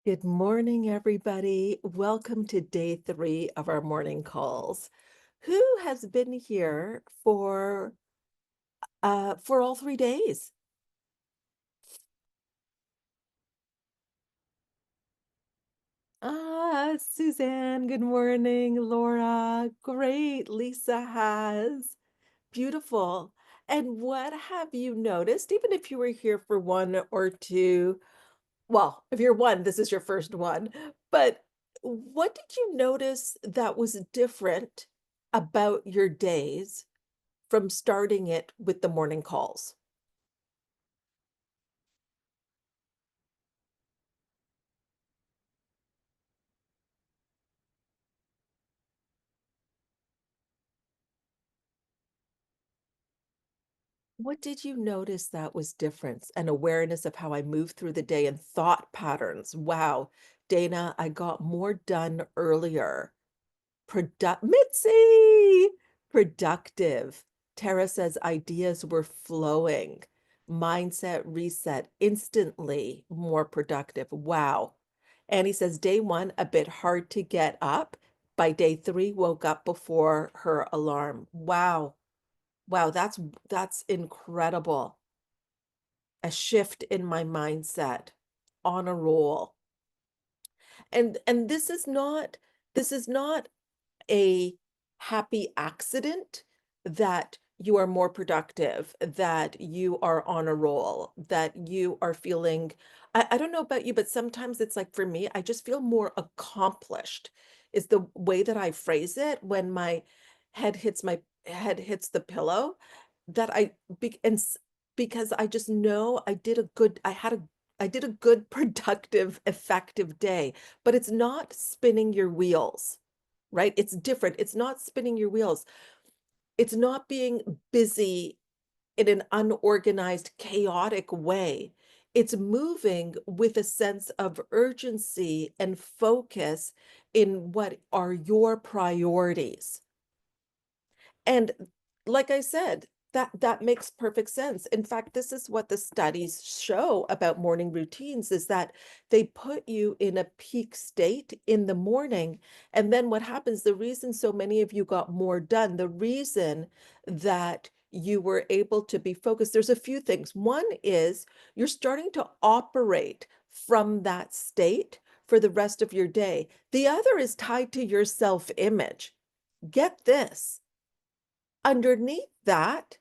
Good morning, everybody. Welcome to day 3 of our morning calls. Who has been here for all 3 days? Suzanne, good morning. Laura, great. Lisa has. Beautiful. And what have you noticed, even if you were here for 1 or 2? Well, if you're 1, this is your first one. But what did you notice that was different about your days from starting it with the morning calls? What did you notice that was different? An awareness of how I move through the day and thought patterns. Wow, Dana, I got more done earlier. Mitzi! Productive. Tara says ideas were flowing. Mindset reset, instantly more productive. Wow. Annie says day 1, a bit hard to get up. By day 3, woke up before her alarm. Wow. Wow, that's incredible. A shift in my mindset, on a roll. And this is not a happy accident that you are more productive, that you are on a roll, that you are feeling. I don't know about you, but sometimes it's like for me, I just feel more accomplished, is the way that I phrase it when my head hits the pillow, that because I just know I did a good, productive, effective day, but it's not spinning your wheels. Right? It's different. It's not spinning your wheels. It's not being busy in an unorganized, chaotic way. It's moving with a sense of urgency and focus in what are your priorities. And like I said, that makes perfect sense. In fact, this is what the studies show about morning routines is that they put you in a peak state in the morning. And then what happens, the reason so many of you got more done, the reason that you were able to be focused, there's a few things. One is you're starting to operate from that state for the rest of your day. The other is tied to your self-image. Get this. Underneath that,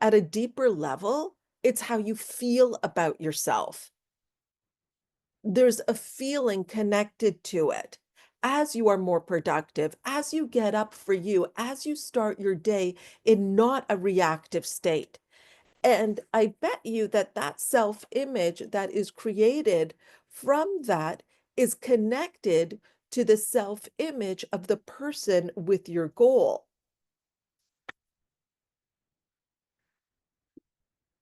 at a deeper level, it's how you feel about yourself. There's a feeling connected to it. As you are more productive, as you get up for you, as you start your day in not a reactive state. And I bet you that that self-image that is created from that is connected to the self-image of the person with your goal.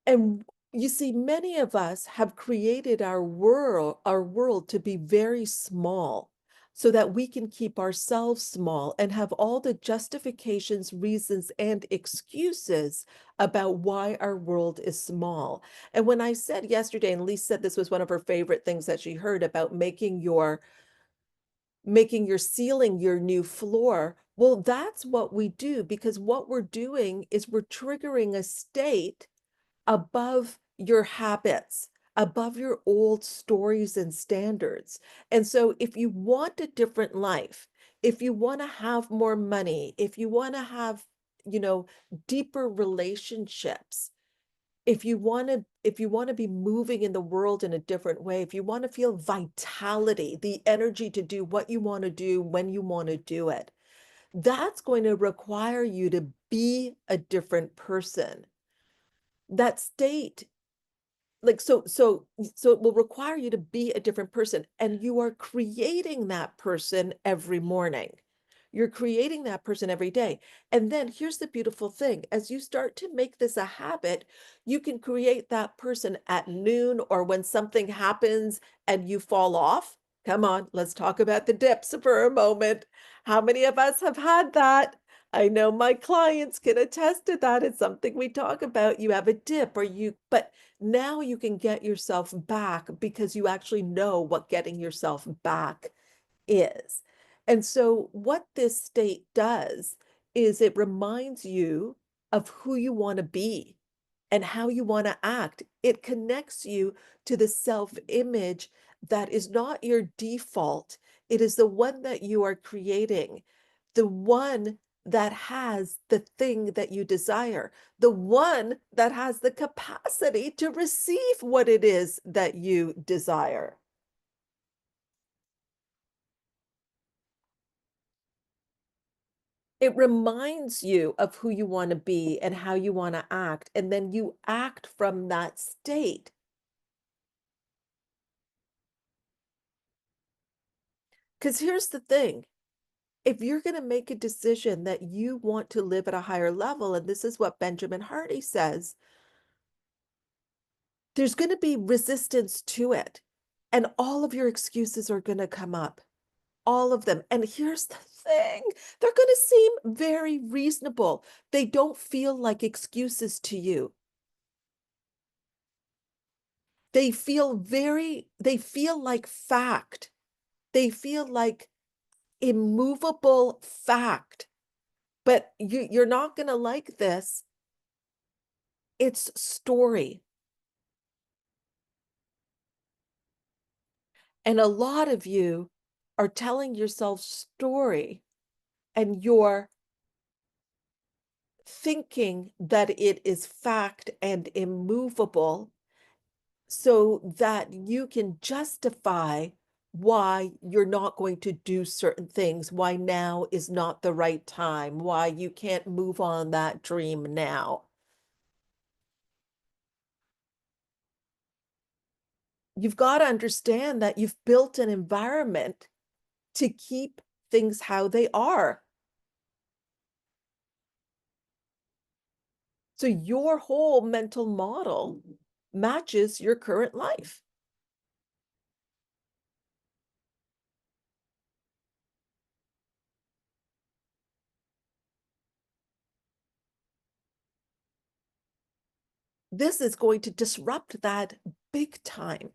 And you see, many of us have created our world to be very small so that we can keep ourselves small and have all the justifications, reasons, and excuses about why our world is small. And when I said yesterday, and Lisa said this was one of her favorite things that she heard about making your ceiling your new floor. Well, that's what we do, because what we're doing is we're triggering a state above your habits, above your old stories and standards. And so if you want a different life, if you want to have more money, if you want to have, you know, deeper relationships, if you want to be moving in the world in a different way, if you want to feel vitality, the energy to do what you want to do when you want to do it, that's going to require you to be a different person. That state, like, so it will require you to be a different person, and you are creating that person every morning. You're creating that person every day. And then here's the beautiful thing: as you start to make this a habit, you can create that person at noon, or when something happens and you fall off. Come on, let's talk about the dips for a moment. How many of us have had that? I know my clients can attest to that. It's something we talk about. You have a dip or but now you can get yourself back because you actually know what getting yourself back is. And so, what this state does is it reminds you of who you want to be and how you want to act. It connects you to the self image that is not your default, it is the one that you are creating, the one that has the thing that you desire, the one that has the capacity to receive what it is that you desire. It reminds you of who you want to be and how you want to act, and then you act from that state. Because here's the thing, if you're going to make a decision that you want to live at a higher level, and this is what Benjamin Hardy says, there's going to be resistance to it. And all of your excuses are going to come up, all of them. And here's the thing, they're going to seem very reasonable. They don't feel like excuses to you. They feel like fact. They feel like immovable fact. But you're not going to like this. It's story. And a lot of you are telling yourself story and you're thinking that it is fact and immovable so that you can justify why you're not going to do certain things, why now is not the right time, why you can't move on that dream now. You've got to understand that you've built an environment to keep things how they are. So your whole mental model matches your current life. This is going to disrupt that big time.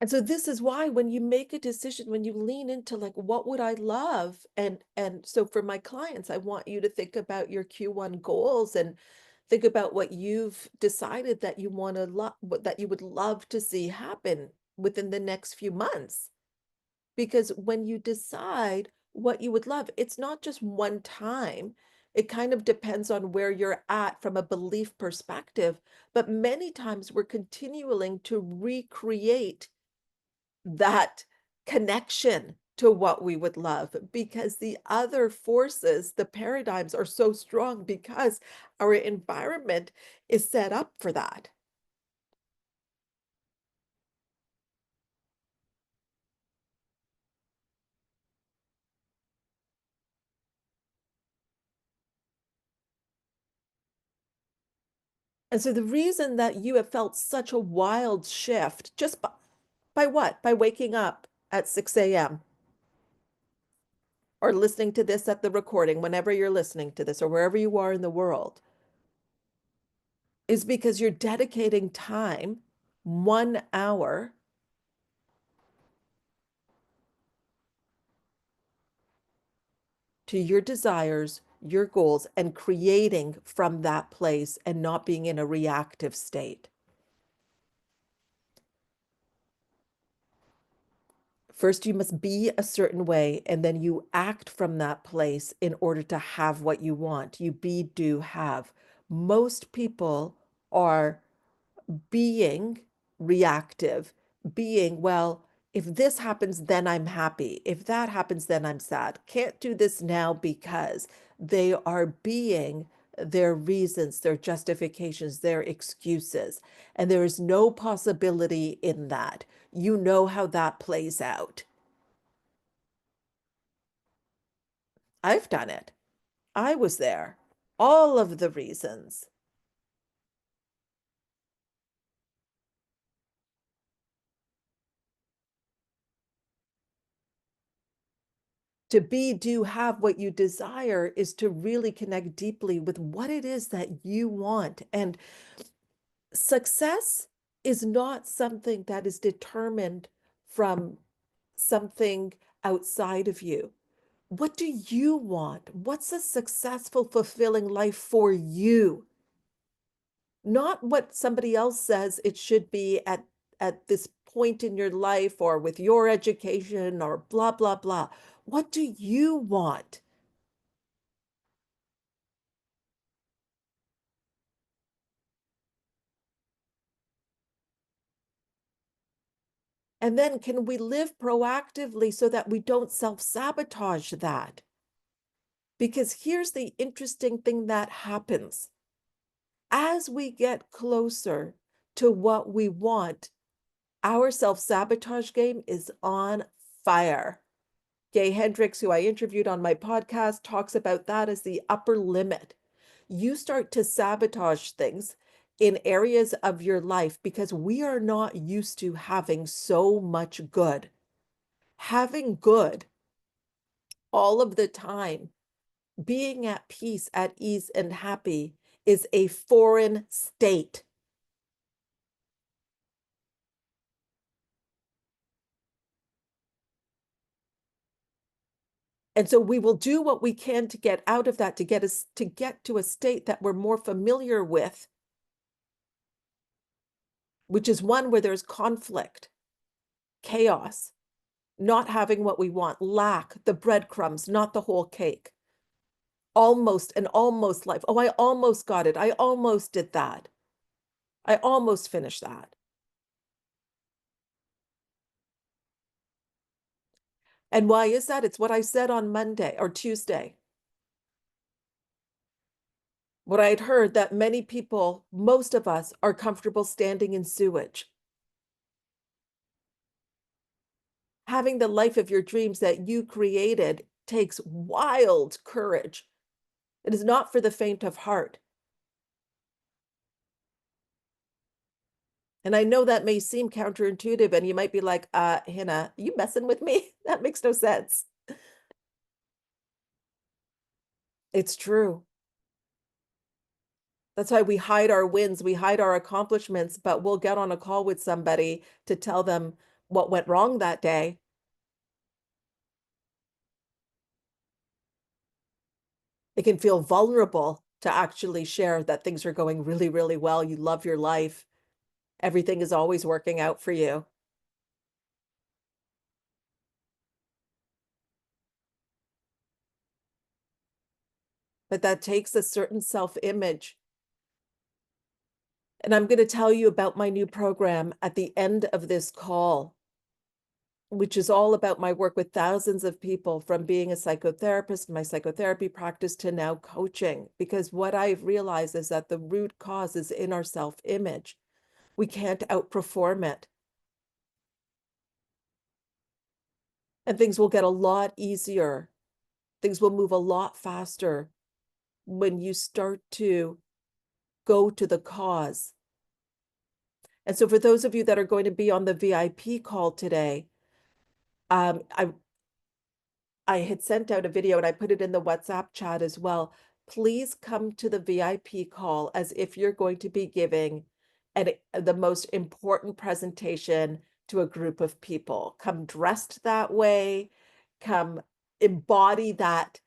And so this is why when you make a decision, when you lean into like, what would I love? And so for my clients, I want you to think about your Q1 goals and think about what you've decided that you want to love, that you would love to see happen within the next few months. Because when you decide what you would love, it's not just one time. It kind of depends on where you're at from a belief perspective. But many times we're continuing to recreate that connection to what we would love because the other forces, the paradigms are so strong because our environment is set up for that. And so the reason that you have felt such a wild shift just by what? By waking up at 6 a.m. or listening to this at the recording, whenever you're listening to this or wherever you are in the world, is because you're dedicating time, 1 hour, to your desires, your goals, and creating from that place and not being in a reactive state. First, you must be a certain way, and then you act from that place in order to have what you want. You be, do, have. Most people are being reactive, being, well, if this happens, then I'm happy. If that happens, then I'm sad. Can't do this now because they are being their reasons, their justifications, their excuses. And there is no possibility in that. You know how that plays out. I've done it. I was there. all of the reasons. To be, do, have what you desire is to really connect deeply with what it is that you want. And success is not something that is determined from something outside of you. What do you want? What's a successful, fulfilling life for you? Not what somebody else says it should be at this point in your life or with your education or blah, blah, blah. What do you want? And then can we live proactively so that we don't self-sabotage that? Because here's the interesting thing that happens. As we get closer to what we want, our self-sabotage game is on fire. Gay Hendricks, who I interviewed on my podcast, talks about that as the upper limit. You start to sabotage things in areas of your life because we are not used to having so much good. Having good all of the time, being at peace, at ease, and happy is a foreign state. And so we will do what we can to get out of that, to get us to get to a state that we're more familiar with, which is one where there's conflict, chaos, not having what we want, lack, the breadcrumbs, not the whole cake. Almost an almost life. Oh, I almost got it. I almost did that. I almost finished that. And why is that? It's what I said on Monday or Tuesday. What I had heard that many people, most of us, are comfortable standing in sewage. Having the life of your dreams that you created takes wild courage. It is not for the faint of heart. And I know that may seem counterintuitive, and you might be like, Hina, you messing with me? That makes no sense. It's true. That's why we hide our wins, we hide our accomplishments, but we'll get on a call with somebody to tell them what went wrong that day. It can feel vulnerable to actually share that things are going really, really well. You love your life. Everything is always working out for you. But that takes a certain self-image. And I'm going to tell you about my new program at the end of this call, which is all about my work with thousands of people from being a psychotherapist, my psychotherapy practice to now coaching. Because what I've realized is that the root cause is in our self-image. We can't outperform it. And things will get a lot easier. Things will move a lot faster when you start to go to the cause. And so for those of you that are going to be on the VIP call today, um, I I had sent out a video and I put it in the WhatsApp chat as well. Please come to the VIP call as if you're going to be giving the most important presentation to a group of people. Come dressed that way, come embody that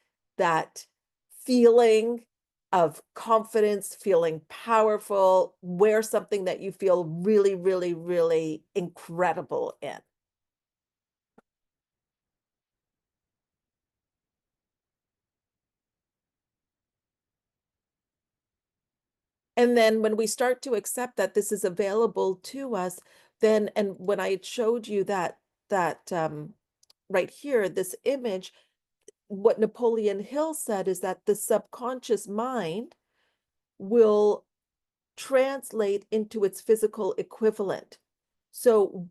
feeling of confidence, feeling powerful, wear something that you feel really, really, really incredible in. And then when we start to accept that this is available to us, then, and when I showed you that right here, this image, what Napoleon Hill said is that the subconscious mind will translate into its physical equivalent. So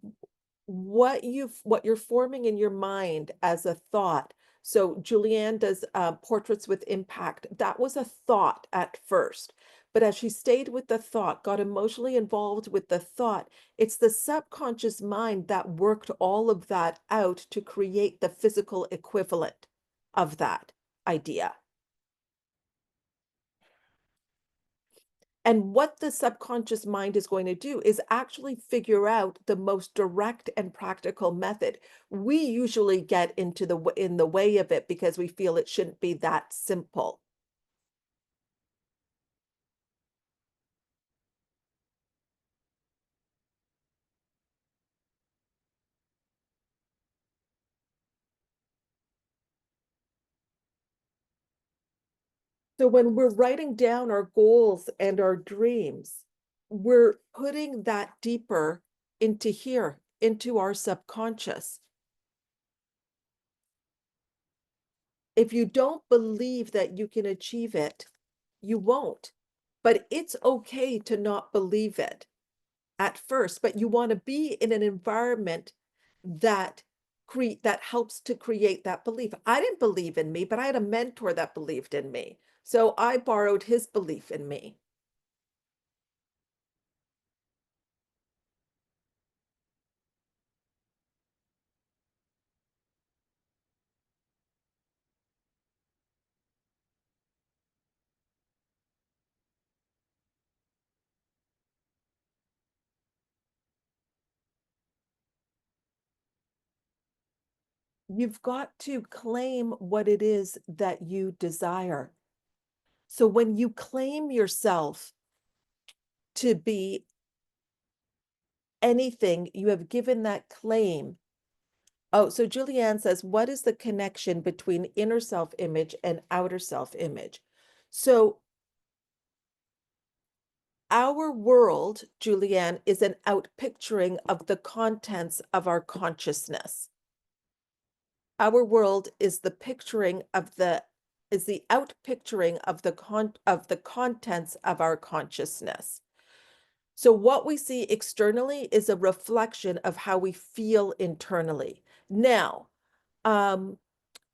what you're forming in your mind as a thought, So Julianne does portraits with impact. That was a thought at first. But as she stayed with the thought, got emotionally involved with the thought, it's the subconscious mind that worked all of that out to create the physical equivalent of that idea. And what the subconscious mind is going to do is actually figure out the most direct and practical method. We usually get into in the way of it because we feel it shouldn't be that simple. So when we're writing down our goals and our dreams, we're putting that deeper into here, into our subconscious. If you don't believe that you can achieve it, you won't. But it's okay to not believe it at first, but you want to be in an environment that that helps to create that belief. I didn't believe in me, but I had a mentor that believed in me. So I borrowed his belief in me. You've got to claim what it is that you desire. So when you claim yourself to be anything, you have given that claim. Oh, so Julianne says, what is the connection between inner self-image and outer self-image? So our world, Julianne, is an outpicturing of the contents of our consciousness. Our world is the picturing of the outpicturing of the contents of our consciousness. So what we see externally is a reflection of how we feel internally. Now, um,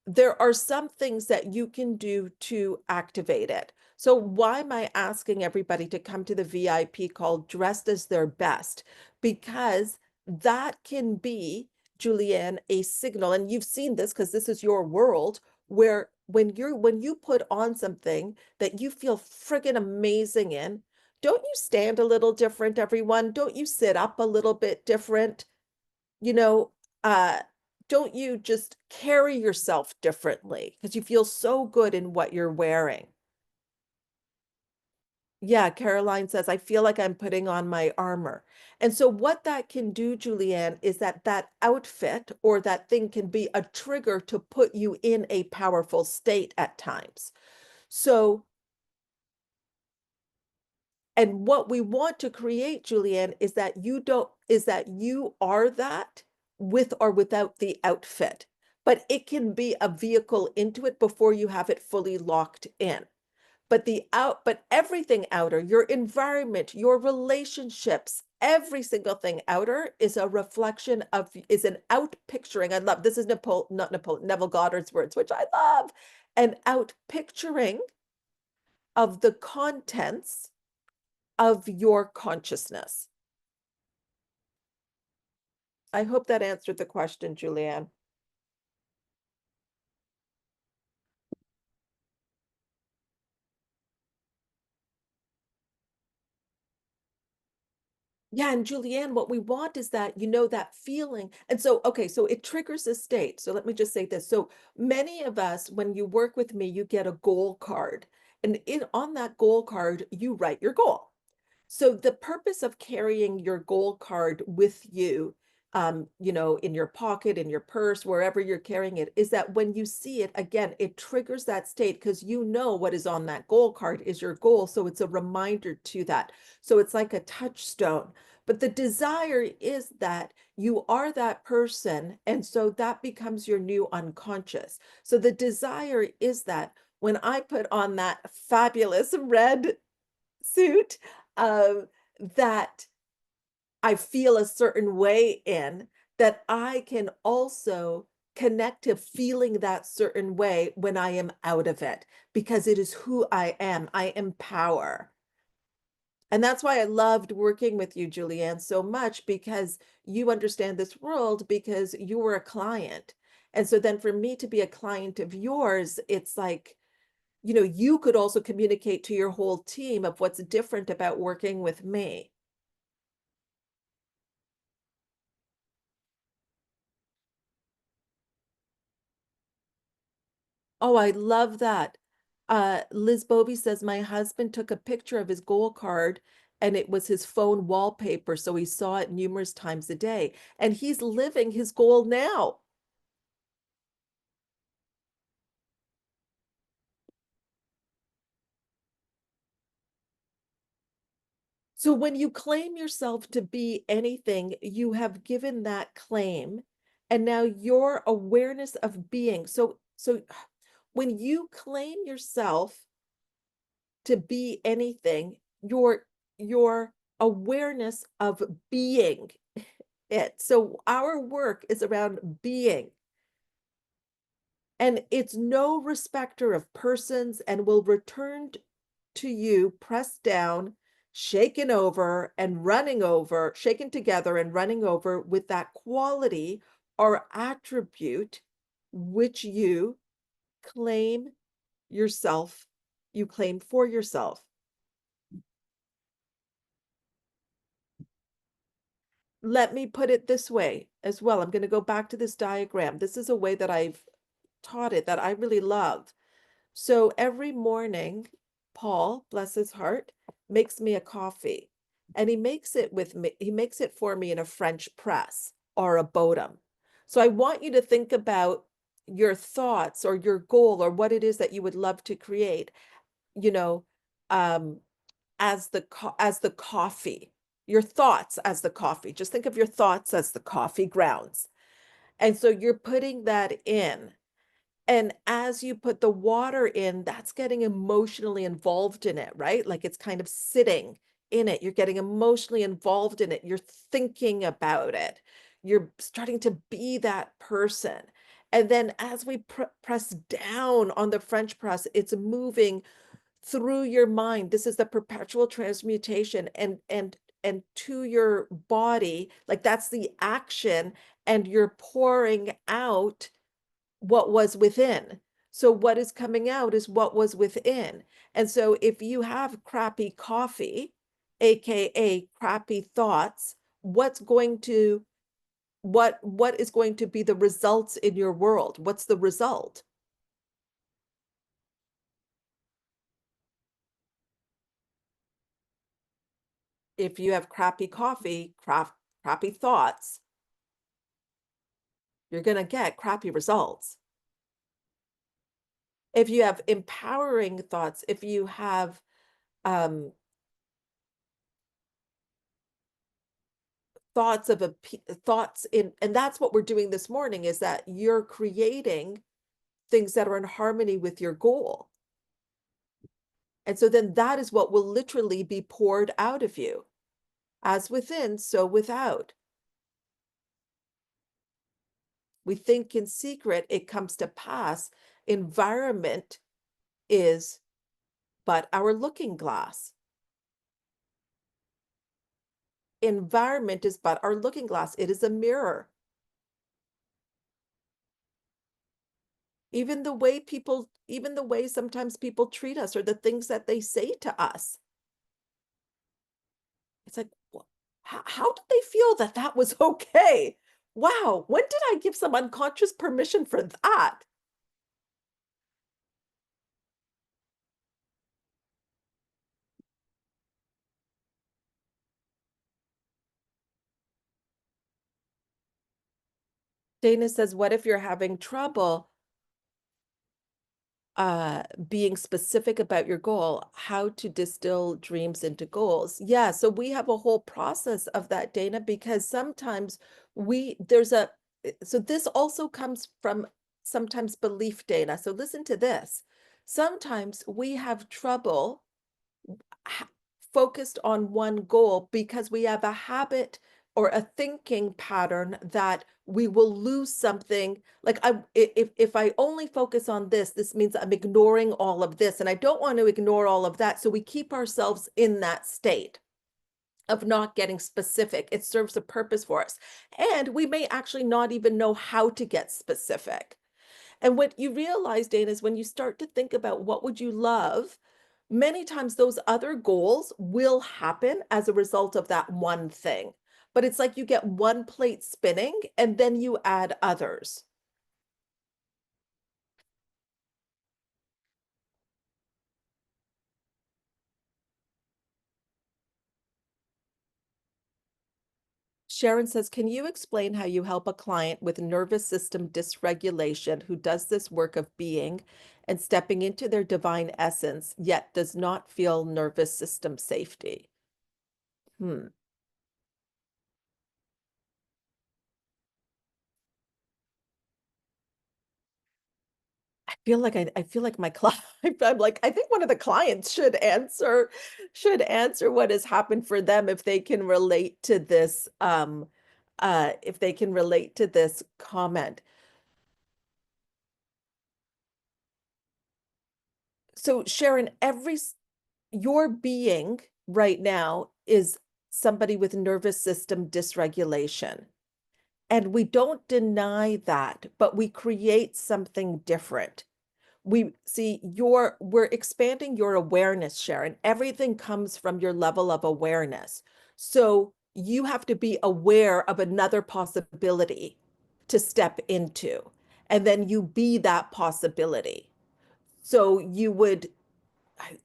there are some things that you can do to activate it. So why am I asking everybody to come to the VIP called Dressed as Their Best? Because that can be, Julianne, a signal, and you've seen this because this is your world, where when you put on something that you feel friggin' amazing in, don't you stand a little different, everyone? Don't you sit up a little bit different? You know, uh, don't you just carry yourself differently because you feel so good in what you're wearing? Yeah, Caroline says, I feel like I'm putting on my armor. And so what that can do, Julianne, is that that outfit or that thing can be a trigger to put you in a powerful state at times. So, and what we want to create, Julianne, is that you are that with or without the outfit, but it can be a vehicle into it before you have it fully locked in. But everything outer, your environment, your relationships, every single thing outer is a reflection of, is an out picturing. I love, this is not Napoleon, Neville Goddard's words, which I love, an out picturing of the contents of your consciousness. I hope that answered the question, Julianne. Yeah, and Julianne, what we want is that, that feeling. And so, okay, so it triggers a state. So let me just say this. So many of us, when you work with me, you get a goal card. And on that goal card, you write your goal. So the purpose of carrying your goal card with you, in your pocket, in your purse, wherever you're carrying it, is that when you see it, again, it triggers that state because you know what is on that goal card is your goal. So it's a reminder to that. So it's like a touchstone. But the desire is that you are that person. And so that becomes your new unconscious. So the desire is that when I put on that fabulous red suit, that I feel a certain way in, that I can also connect to feeling that certain way when I am out of it because it is who I am. I empower. And that's why I loved working with you, Julianne, so much because you understand this world because you were a client. And so then for me to be a client of yours, it's like, you could also communicate to your whole team of what's different about working with me. Oh, I love that. Liz Bovey says, my husband took a picture of his goal card and it was his phone wallpaper. So he saw it numerous times a day and he's living his goal now. So when you claim yourself to be anything, you have given that claim, and now your awareness of being. So when you claim yourself to be anything, your awareness of being it. So our work is around being. And it's no respecter of persons and will return to you pressed down, shaken over, and running over, shaken together and running over with that quality or attribute which claim yourself, you claim for yourself. Let me put it this way as well. I'm going to go back to this diagram. This is a way that I've taught it that I really love. So every morning, Paul, bless his heart, makes me a coffee. And he makes it for me in a French press or a Bodum. So I want you to think about your thoughts or your goal or what it is that you would love to create, you know, um, as the coffee, your thoughts as the coffee. Just think of your thoughts as the coffee grounds. And so you're putting that in. And as you put the water in, that's getting emotionally involved in it, right? Like it's kind of sitting in it. You're getting emotionally involved in it. You're thinking about it. You're starting to be that person. And then as we press down on the French press, it's moving through your mind. This is the perpetual transmutation and to your body, like that's the action, and you're pouring out what was within. So what is coming out is what was within. And so if you have crappy coffee, aka crappy thoughts, what is going to be the results in your world? What's the result? If you have crappy coffee, crappy thoughts, you're going to get crappy results. If you have empowering thoughts, if you have um, thoughts in, and that's what we're doing this morning, is that you're creating things that are in harmony with your goal. And so then that is what will literally be poured out of you, as within, so without. We think in secret, it comes to pass. Environment is but our looking glass. Environment is but our looking glass. It is a mirror. Even the way sometimes people treat us or the things that they say to us. It's like, how did they feel that that was okay? Wow, when did I give some unconscious permission for that? Dana says, what if you're having trouble being specific about your goal, how to distill dreams into goals? Yeah, so we have a whole process of that, Dana, because sometimes so this also comes from sometimes belief, Dana. So listen to this. Sometimes we have trouble focused on one goal because we have a habit or a thinking pattern that we will lose something. Like if I only focus on this, this means I'm ignoring all of this, and I don't want to ignore all of that. So we keep ourselves in that state of not getting specific. It serves a purpose for us. And we may actually not even know how to get specific. And what you realize, Dana, is when you start to think about what would you love, many times those other goals will happen as a result of that one thing. But it's like you get one plate spinning and then you add others. Sharon says, can you explain how you help a client with nervous system dysregulation who does this work of being and stepping into their divine essence, yet does not feel nervous system safety? Hmm. I feel like my client, I'm like, I think one of the clients should answer what has happened for them if they can relate to this, if they can relate to this comment. So Sharon, your being right now is somebody with nervous system dysregulation. And we don't deny that, but we create something different. We see we're expanding your awareness, Sharon. Everything comes from your level of awareness. So you have to be aware of another possibility to step into, and then you be that possibility. So you would,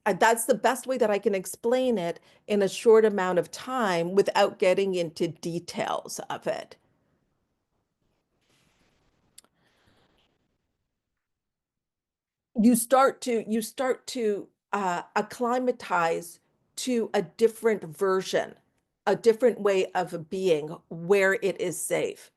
that's the best way that I can explain it in a short amount of time without getting into details of it. You start to acclimatize to a different version, a different way of being where it is safe.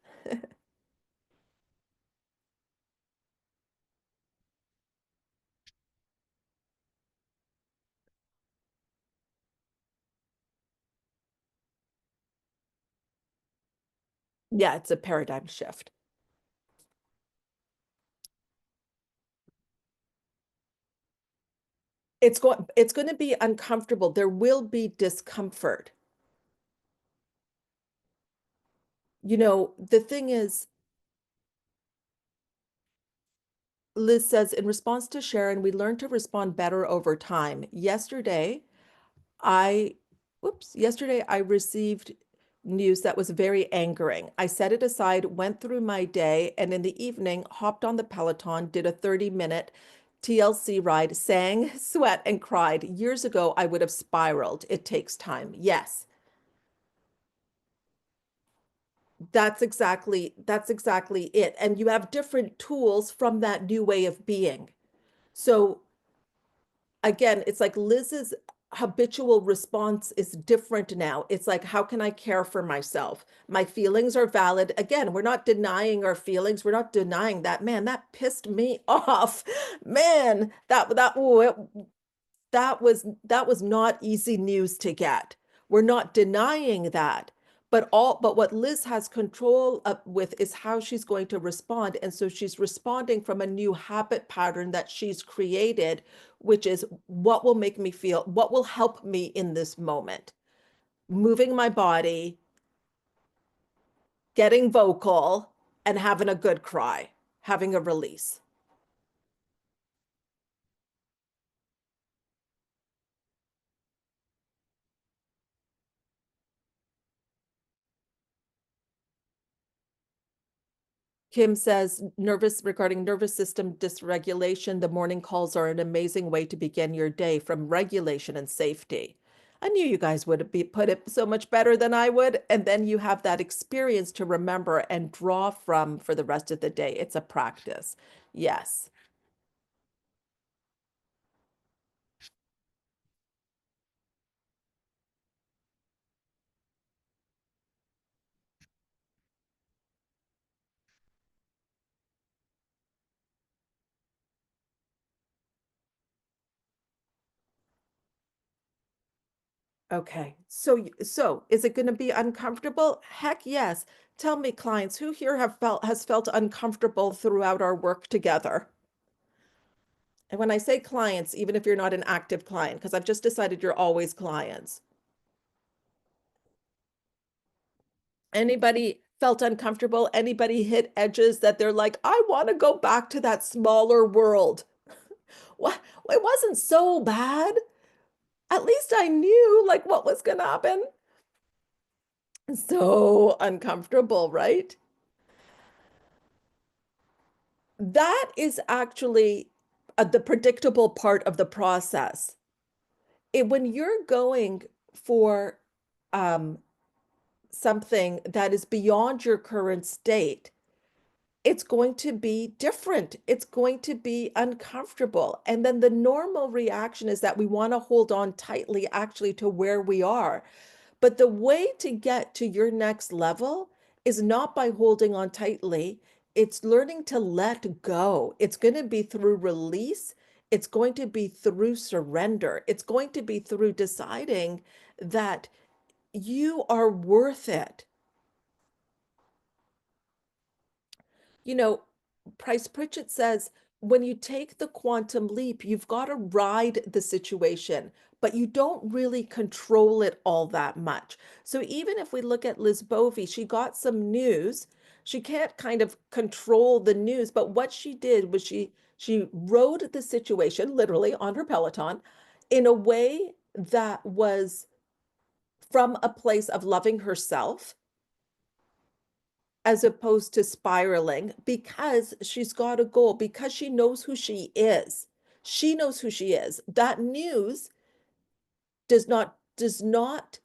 Yeah, it's a paradigm shift. It's going to be uncomfortable. There will be discomfort. The thing is, Liz says, in response to Sharon, we learned to respond better over time. I, yesterday I received news that was very angering. I set it aside, went through my day, and in the evening hopped on the Peloton, did a 30-minute TLC ride, sang, sweat, and cried. Years ago, I would have spiraled. It takes time. Yes, that's exactly it. And you have different tools from that new way of being. So again, it's like Liz's habitual response is different now. It's like, how can I care for myself? My feelings are valid. Again, we're not denying our feelings. We're not denying that. Man, that pissed me off. Man, that was not easy news to get. We're not denying that. But what Liz has control with is how she's going to respond. And so she's responding from a new habit pattern that she's created, which is what will make me feel, what will help me in this moment. Moving my body, getting vocal, and having a good cry, having a release. Kim says, regarding nervous system dysregulation, the morning calls are an amazing way to begin your day from regulation and safety. I knew you guys would be put it so much better than I would. And then you have that experience to remember and draw from for the rest of the day. It's a practice. Yes. Okay. So is it going to be uncomfortable? Heck yes. Tell me, clients, who here has felt uncomfortable throughout our work together? And when I say clients, even if you're not an active client, because I've just decided you're always clients. Anybody felt uncomfortable? Anybody hit edges that they're like, I want to go back to that smaller world? What? It wasn't so bad. At least I knew like what was going to happen. So uncomfortable, right? That is actually the predictable part of the process. When you're going for um, something that is beyond your current state, it's going to be different. It's going to be uncomfortable. And then the normal reaction is that we want to hold on tightly actually to where we are. But the way to get to your next level is not by holding on tightly. It's learning to let go. It's going to be through release. It's going to be through surrender. It's going to be through deciding that you are worth it. You know, Price Pritchett says when you take the quantum leap, you've got to ride the situation, but you don't really control it all that much. So even if we look at Liz Bovey, she got some news. She can't kind of control the news, but what she did was she rode the situation literally on her Peloton in a way that was from a place of loving herself as opposed to spiraling because she's got a goal, because she knows who she is. She knows who she is. That news does not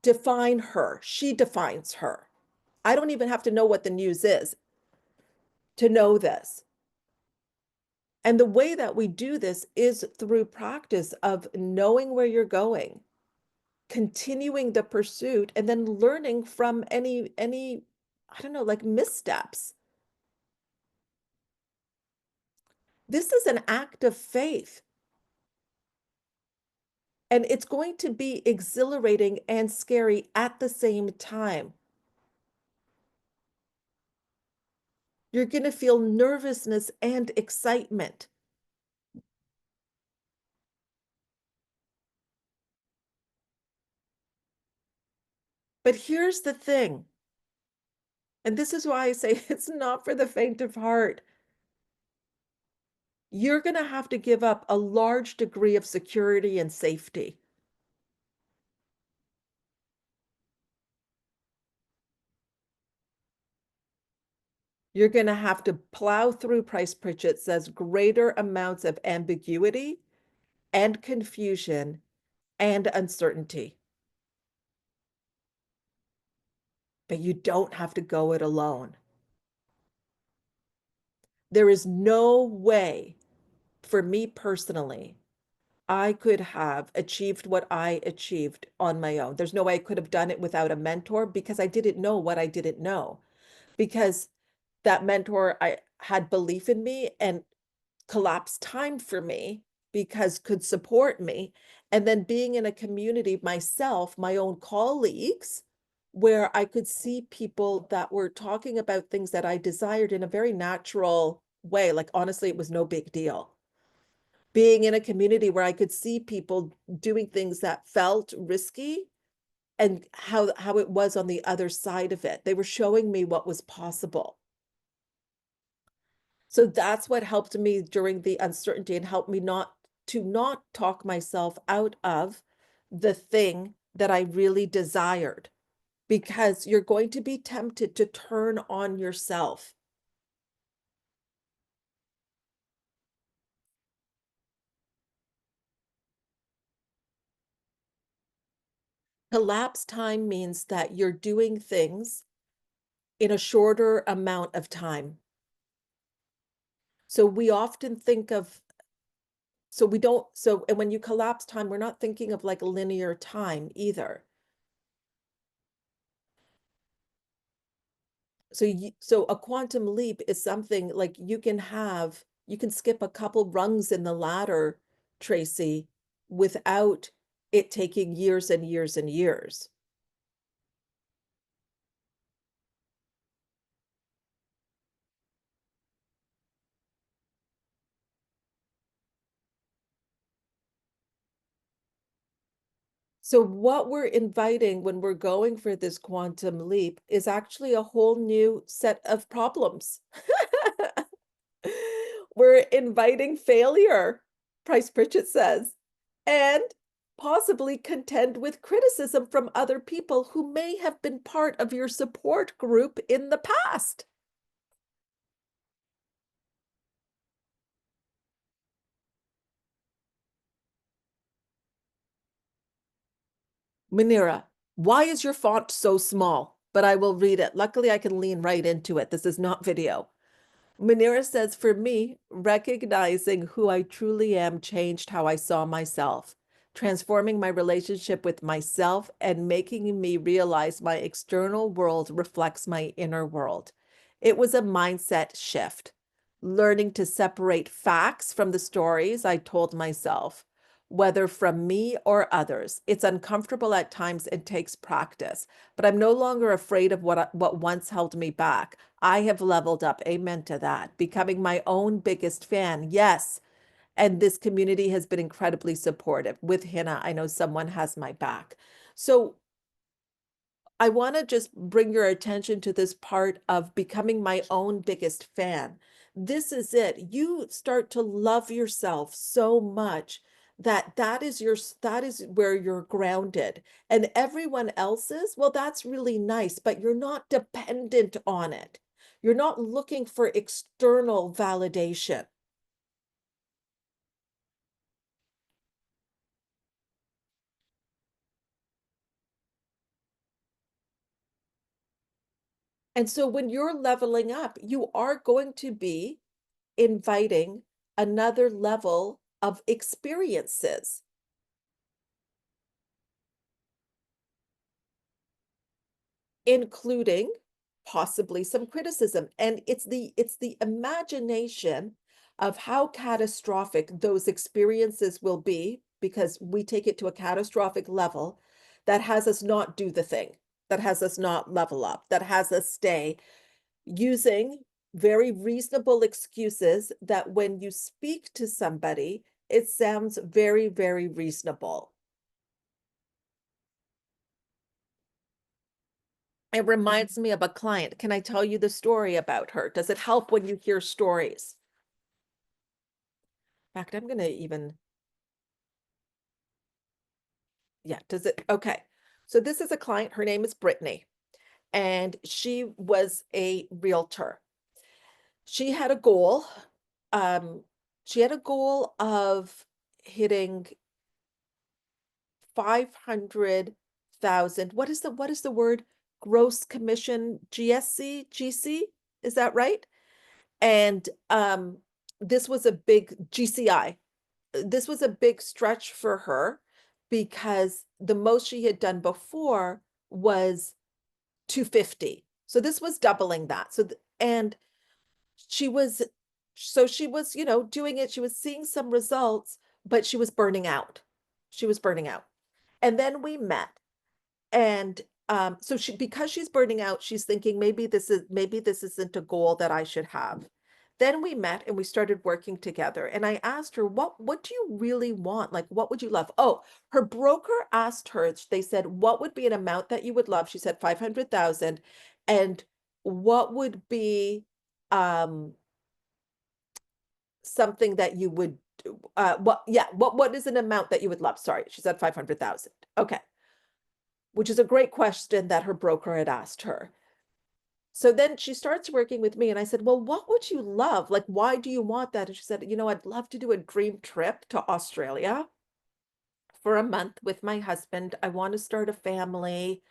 define her. She defines her. I don't even have to know what the news is to know this. And the way that we do this is through practice of knowing where you're going, continuing the pursuit, and then learning from any I don't know, like missteps. This is an act of faith. And it's going to be exhilarating and scary at the same time. You're going to feel nervousness and excitement. But here's the thing, and this is why I say it's not for the faint of heart. You're going to have to give up a large degree of security and safety. You're going to have to plow through, Price Pritchett says, greater amounts of ambiguity and confusion and uncertainty. But you don't have to go it alone. There is no way for me personally, I could have achieved what I achieved on my own. There's no way I could have done it without a mentor because I didn't know what I didn't know. Because that mentor I had belief in me and collapsed time for me because could support me. And then being in a community myself, my own colleagues, where I could see people that were talking about things that I desired in a very natural way. Like honestly, it was no big deal being in a community where I could see people doing things that felt risky and how it was on the other side of it. They were showing me what was possible. So that's what helped me during the uncertainty and helped me not talk myself out of the thing that I really desired because you're going to be tempted to turn on yourself. Collapse time means that you're doing things in a shorter amount of time. So we often think of, so we don't, so, and when you collapse time, we're not thinking of like linear time either. So a quantum leap is something like you can skip a couple rungs in the ladder Tracy, without it taking years and years and years. So what we're inviting when we're going for this quantum leap is actually a whole new set of problems. We're inviting failure, Price Pritchett says, and possibly contend with criticism from other people who may have been part of your support group in the past. Manira, why is your font so small? But I will read it. Luckily, I can lean right into it. This is not video. Manira says, for me, recognizing who I truly am changed how I saw myself, transforming my relationship with myself and making me realize my external world reflects my inner world. It was a mindset shift, learning to separate facts from the stories I told myself, whether from me or others. It's uncomfortable at times and takes practice, but I'm no longer afraid of what once held me back. I have leveled up. Amen to that. Becoming my own biggest fan. Yes. And this community has been incredibly supportive. With Hina, I know someone has my back. So I want to just bring your attention to this part of becoming my own biggest fan. This is it. You start to love yourself so much that that is where you're grounded. And everyone else's, well, that's really nice, but you're not dependent on it. You're not looking for external validation. And so when you're leveling up, you are going to be inviting another level of experiences, including possibly some criticism. And it's the imagination of how catastrophic those experiences will be, because we take it to a catastrophic level that has us not do the thing, that has us not level up, that has us stay using very reasonable excuses that when you speak to somebody, it sounds very, very reasonable. It reminds me of a client. Can I tell you the story about her? Does it help when you hear stories? In fact, I'm going to even, yeah, does it? Okay. So this is a client. Her name is Brittany, and she was a realtor. She had a goal. Um, she had a goal of hitting 500,000. What is the word? Gross commission, GSC, GC? Is that right? And this was a big GCI. This was a big stretch for her because the most she had done before was 250. So this was doubling that. And she was she was, doing it. She was seeing some results, but she was burning out. She was burning out. And then we met. And so because she's burning out, she's thinking maybe this isn't a goal that I should have. Then we met and we started working together. And I asked her, what do you really want? Like, what would you love? Oh, her broker asked her, they said, what would be an amount that you would love? She said 500,000. And what would be something that you would what is an amount that you would love? Sorry, she said 500,000. Okay, which is a great question that her broker had asked her. So then she starts working with me, and I said, well, what would you love? Like, why do you want that? And she said, I'd love to do a dream trip to Australia for a month with my husband. I want to start a family.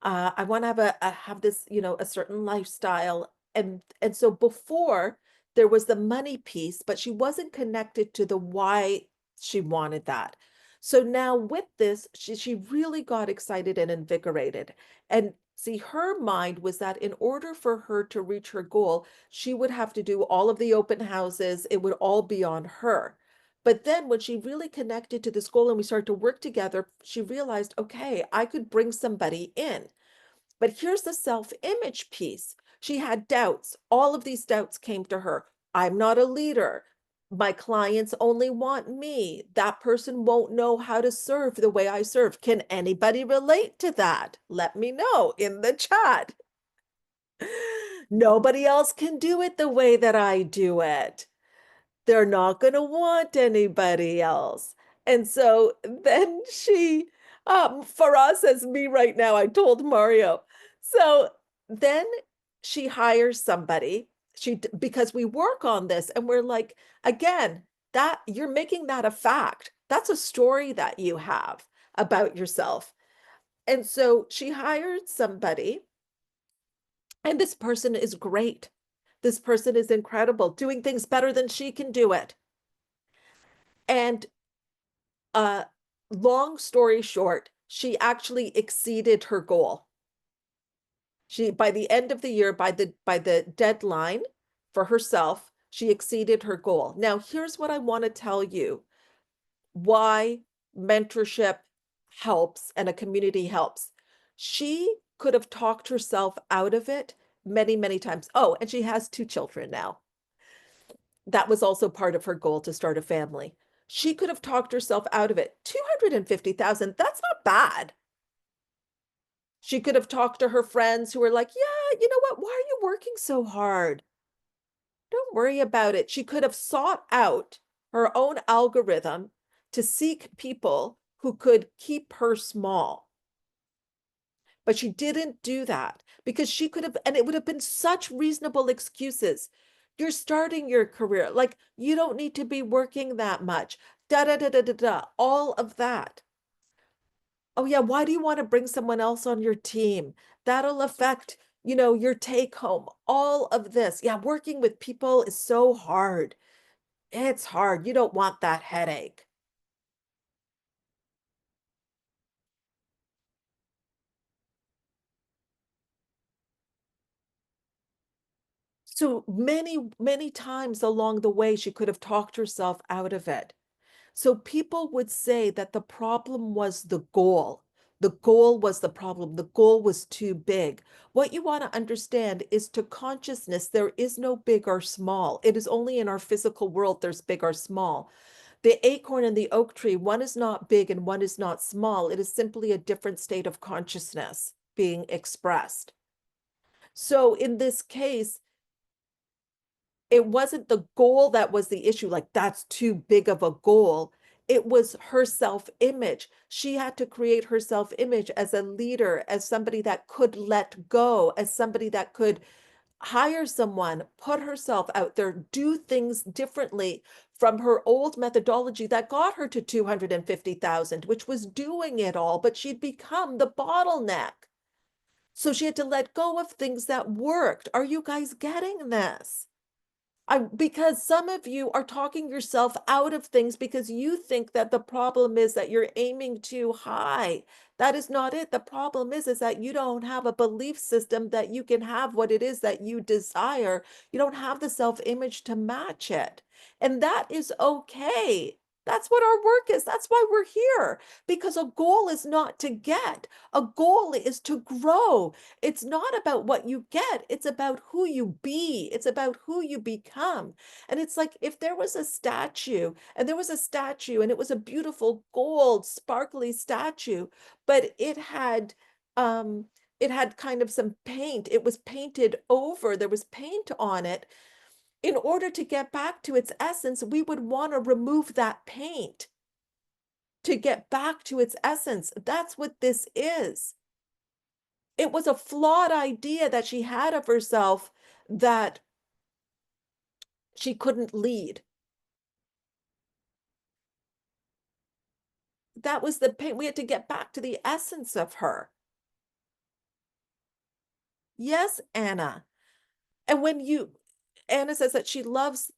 I want to have this, a certain lifestyle. And so before there was the money piece, but she wasn't connected to the why she wanted that. So now with this, she really got excited and invigorated. And see, her mind was that in order for her to reach her goal, she would have to do all of the open houses. It would all be on her. But then when she really connected to this goal and we started to work together, she realized, okay, I could bring somebody in. But here's the self-image piece. She had doubts. All of these doubts came to her. I'm not a leader. My clients only want me. That person won't know how to serve the way I serve. Can anybody relate to that? Let me know in the chat. Nobody else can do it the way that I do it. They're not gonna want anybody else. And so then she, for us as me right now, I told Mario. So then she hires somebody. Because we work on this and we're like, again, that you're making that a fact. That's a story that you have about yourself. And so she hired somebody, and this person is great. This person is incredible, doing things better than she can do it. And Uh, long story short, she actually exceeded her goal. She by the end of the year, by the deadline for herself, she exceeded her goal. Now, here's what I want to tell you why mentorship helps and a community helps. She could have talked herself out of it many, many times. Oh, and she has 2 children now. That was also part of her goal to start a family. She could have talked herself out of it. 250,000, that's not bad. She could have talked to her friends who were like, "Yeah, you know what? Why are you working so hard? Don't worry about it." She could have sought out her own algorithm to seek people who could keep her small. But she didn't do that because she could have, and it would have been such reasonable excuses. You're starting your career. Like, you don't need to be working that much. Da da da da da da. All of that. Oh, yeah, why do you wanna bring someone else on your team? That'll affect, your take home, all of this. Yeah, working with people is so hard. It's hard. You don't want that headache. So many, many times along the way, she could have talked herself out of it. So people would say that the problem was the goal. The goal was the problem. The goal was too big. What you want to understand is to consciousness, there is no big or small. It is only in our physical world there's big or small. The acorn and the oak tree, one is not big and one is not small. It is simply a different state of consciousness being expressed. So in this case, it wasn't the goal that was the issue, like, that's too big of a goal. It was her self-image. She had to create her self-image as a leader, as somebody that could let go, as somebody that could hire someone, put herself out there, do things differently from her old methodology that got her to 250,000, which was doing it all, but she'd become the bottleneck. So she had to let go of things that worked. Are you guys getting this? Because some of you are talking yourself out of things because you think that the problem is that you're aiming too high. That is not it. The problem is that you don't have a belief system that you can have what it is that you desire. You don't have the self-image to match it. And that is okay. That's what our work is. That's why we're here. Because a goal is not to get. A goal is to grow. It's not about what you get, it's about who you be, it's about who you become. And it's like if there was a statue, and there was a statue, and it was a beautiful gold, sparkly statue, but it had kind of some paint. It was painted over, there was paint on it. In order to get back to its essence, we would want to remove that paint to get back to its essence. That's what this is. It was a flawed idea that she had of herself that she couldn't lead. That was the pain. We had to get back to the essence of her. Yes, Anna. And when you Anna says that she loves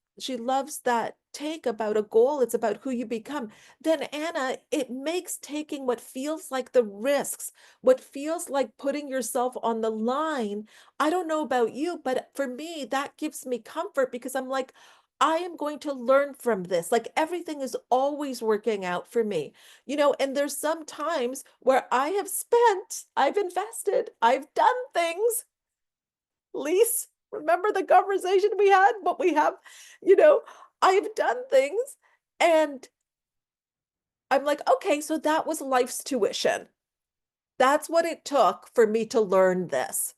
that take about a goal, it's about who you become. Then Anna, it makes taking what feels like the risks, what feels like putting yourself on the line. I don't know about you, but for me, that gives me comfort because I'm like, I am going to learn from this. Like everything is always working out for me, and there's some times where I've invested, I've done things. Lise, remember the conversation we had? But you know, I've done things and I'm like, okay, so that was life's tuition. That's what it took for me to learn this.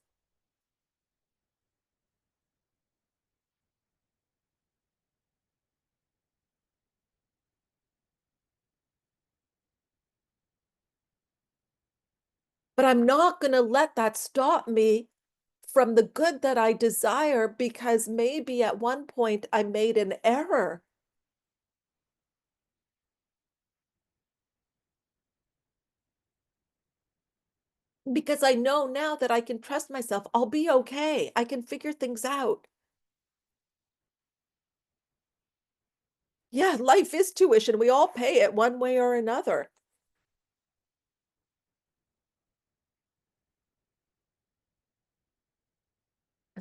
But I'm not going to let that stop me from the good that I desire because maybe at one point I made an error. Because I know now that I can trust myself. I'll be okay. I can figure things out. Yeah, life is tuition. We all pay it one way or another.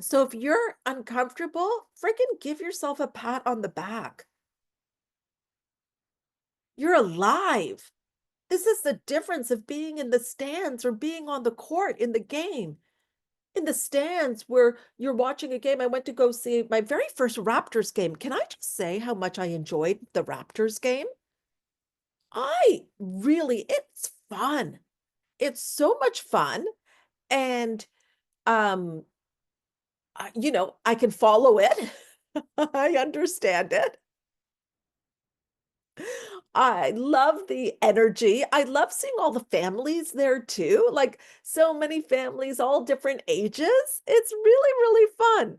So if you're uncomfortable, freaking give yourself a pat on the back. You're alive. This is the difference of being in the stands or being on the court in the game. In the stands where you're watching a game, I went to go see my very first Raptors game. Can I just say how much I enjoyed the Raptors game? It's fun. It's so much fun. And, um, I can follow it. I understand it. I love the energy. I love seeing all the families there too, like so many families, all different ages. It's really, really fun.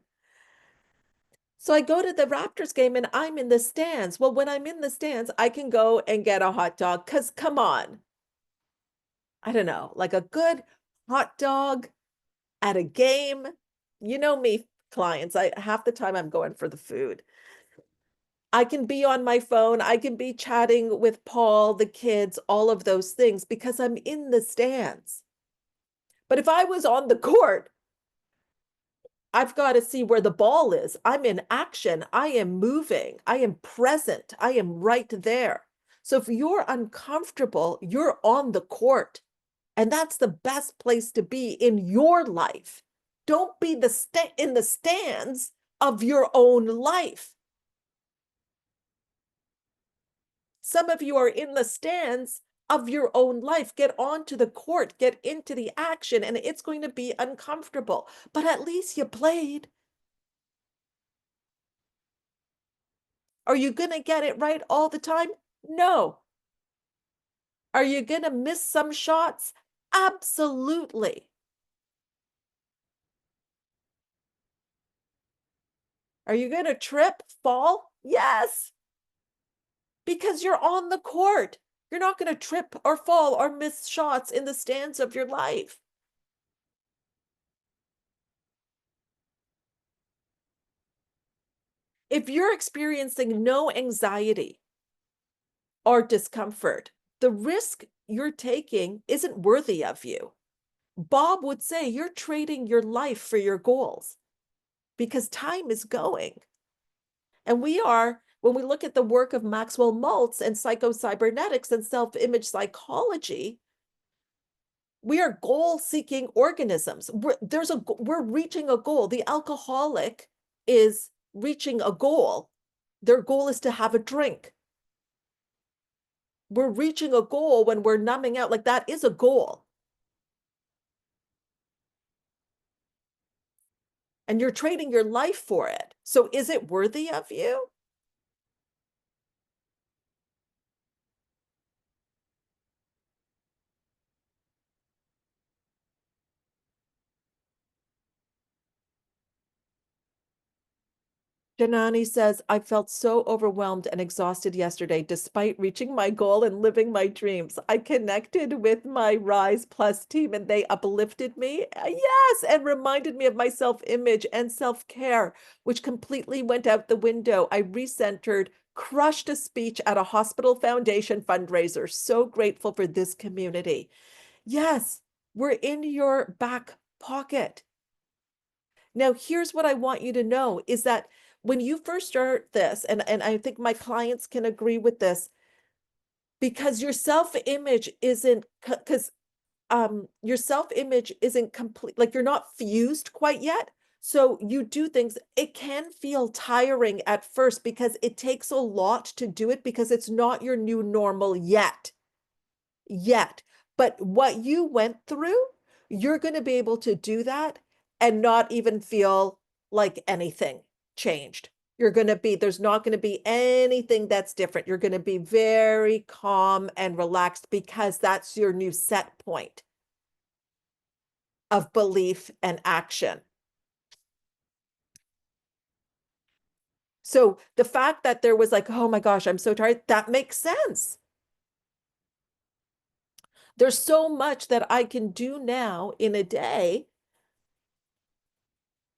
So I go to the Raptors game and I'm in the stands. Well, when I'm in the stands, I can go and get a hot dog because come on, I don't know, like a good hot dog at a game. You know me, clients. I half the time I'm going for the food. I can be on my phone, I can be chatting with Paul, the kids, all of those things because I'm in the stands. But if I was on the court, I've got to see where the ball is. I'm in action. I am moving. I am present. I am right there. So if you're uncomfortable, you're on the court. And that's the best place to be in your life. Don't be in the stands of your own life. Some of you are in the stands of your own life. Get onto the court, get into the action, and it's going to be uncomfortable. But at least you played. Are you going to get it right all the time? No. Are you going to miss some shots? Absolutely. Are you going to trip, fall? Yes, because you're on the court. You're not going to trip or fall or miss shots in the stands of your life. If you're experiencing no anxiety or discomfort, the risk you're taking isn't worthy of you. Bob would say you're trading your life for your goals because time is going. And when we look at the work of Maxwell Maltz and psychocybernetics and self-image psychology, we are goal-seeking organisms. We're reaching a goal. The alcoholic is reaching a goal. Their goal is to have a drink. We're reaching a goal when we're numbing out, like that is a goal. And you're trading your life for it. So is it worthy of you? Janani says, I felt so overwhelmed and exhausted yesterday despite reaching my goal and living my dreams. I connected with my Rise Plus team and they uplifted me. Yes, and reminded me of my self-image and self-care, which completely went out the window. I recentered, crushed a speech at a hospital foundation fundraiser. So grateful for this community. Yes, we're in your back pocket. Now, here's what I want you to know is that when you first start this, and I think my clients can agree with this, because your self-image isn't because your self-image isn't complete, like you're not fused quite yet. So you do things, it can feel tiring at first because it takes a lot to do it because it's not your new normal yet. But what you went through, you're going to be able to do that and not even feel like anything changed. You're going to be, there's not going to be anything that's different. You're going to be very calm and relaxed because that's your new set point of belief and action. So the fact that there was like, oh my gosh, I'm so tired, that makes sense. There's so much that I can do now in a day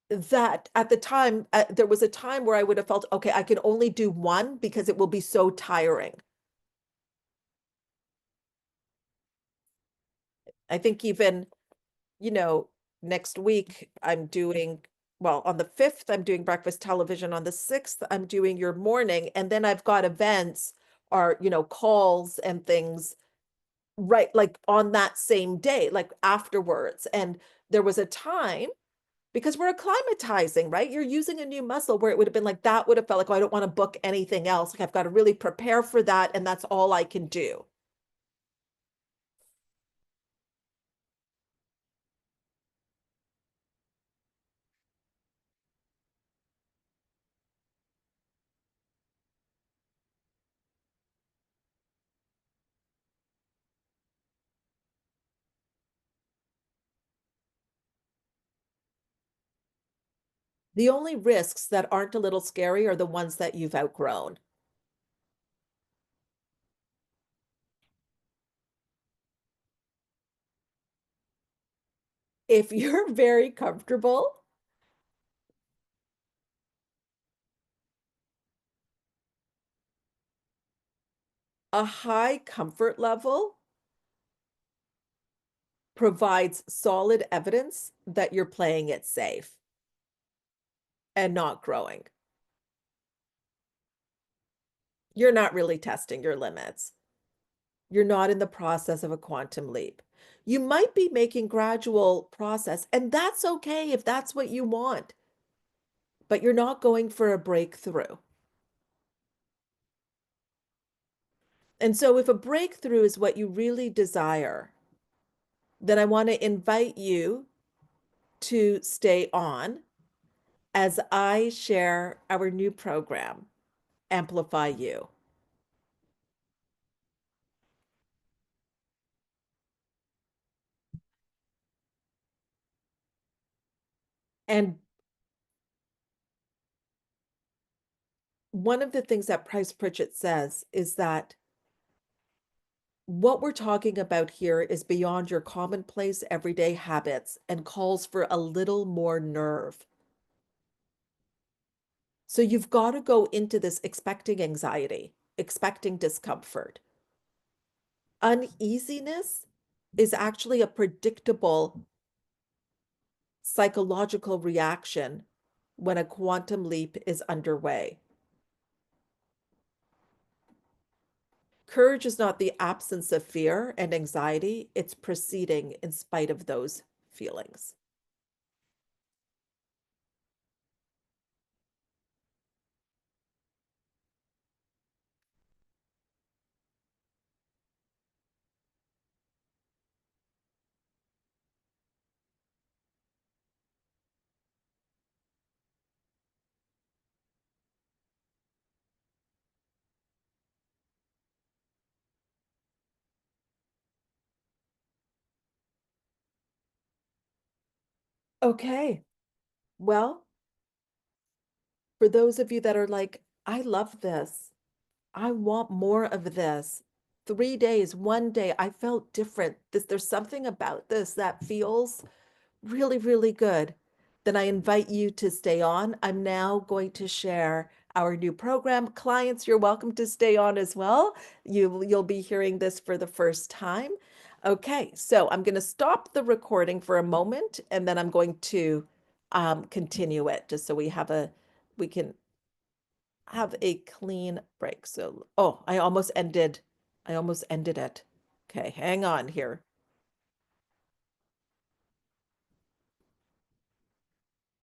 that at the time, there was a time where I would have felt, okay, I can only do one because it will be so tiring. I think even, you know, next week I'm doing, well, on the 5th, I'm doing breakfast television. On the 6th, I'm doing your morning. And then I've got events or, calls and things right, like on that same day, like afterwards. And there was a time because we're acclimatizing, right? You're using a new muscle where it would have been like that would have felt like, oh, I don't want to book anything else. Like I've got to really prepare for that. And that's all I can do. The only risks that aren't a little scary are the ones that you've outgrown. If you're very comfortable, a high comfort level provides solid evidence that you're playing it safe and not growing. You're not really testing your limits. You're not in the process of a quantum leap. You might be making gradual process, and that's okay if that's what you want, but you're not going for a breakthrough. And so if a breakthrough is what you really desire, then I want to invite you to stay on as I share our new program, Amplify You. And one of the things that Price Pritchett says is that what we're talking about here is beyond your commonplace everyday habits and calls for a little more nerve. So you've got to go into this expecting anxiety, expecting discomfort. Uneasiness is actually a predictable psychological reaction when a quantum leap is underway. Courage is not the absence of fear and anxiety, it's proceeding in spite of those feelings. Okay. Well, for those of you that are like, I love this, I want more of this. 3 days, one day, I felt different. There's something about this that feels really, really good, then I invite you to stay on. I'm now going to share our new program. Clients, you're welcome to stay on as well. You'll be hearing this for the first time. Okay, so I'm going to stop the recording for a moment and then I'm going to continue it just so we can have a clean break. So, oh, I almost ended it. Okay, hang on here.